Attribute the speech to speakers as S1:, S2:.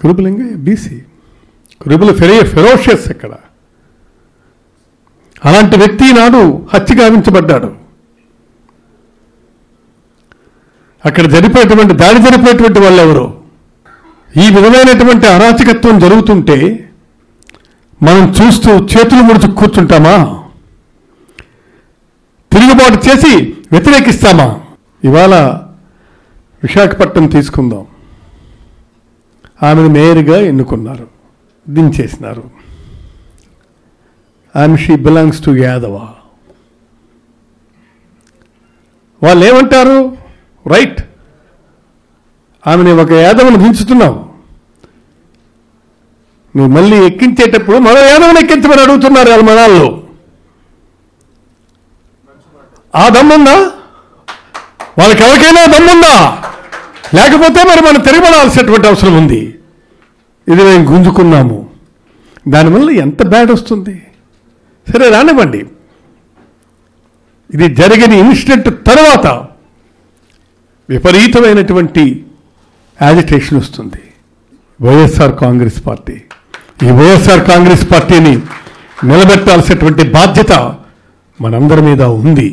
S1: కురుబలింగ BC, కురుబులు ferocious అక్కడ. అలాంటి వ్యక్తి నాడు హత్య గావించబడ్డాడు. అక్కడ దాడి జరిపేటువంటి వాళ్ళు ఎవరు? ఈ విధమైనటువంటి అరాచకత్వం జరుగుతుంటే మనం చూస్తూ చేతులు ముడుచు కూర్చుంటామా? తిరుగుబాటు చేసి వ్యతిరేకిస్తామా? ఇవాళ విశాఖపట్నం తీసుకుందాం. ఆమెను మేయర్గా ఎన్నుకున్నారు, దించేసినారు. And she belongs to Yadava. వాళ్ళు ఏమంటారు? రైట్, ఆమెని ఒక యాదవను దించుతున్నావు, నువ్వు మళ్ళీ ఎక్కించేటప్పుడు మరో యాదవను ఎక్కించమని అడుగుతున్నారు వాళ్ళ మనాల్లో. ఆ దమ్ముందా? వాళ్ళకి ఎవరికైనా దమ్ముందా? లేకపోతే మరి మనం తిరగబడాల్సినటువంటి అవసరం ఉంది. ఇది మేము గుంజుకున్నాము, దానివల్ల ఎంత బ్యాడ్ వస్తుంది. సరే రానివ్వండి, ఇది జరిగిన ఇన్సిడెంట్ తర్వాత విపరీతమైనటువంటి యాజిటేషన్ వస్తుంది. వైఎస్ఆర్ కాంగ్రెస్ పార్టీ, ఈ వైఎస్ఆర్ కాంగ్రెస్ పార్టీని నిలబెట్టాల్సినటువంటి బాధ్యత మనందరి మీద ఉంది.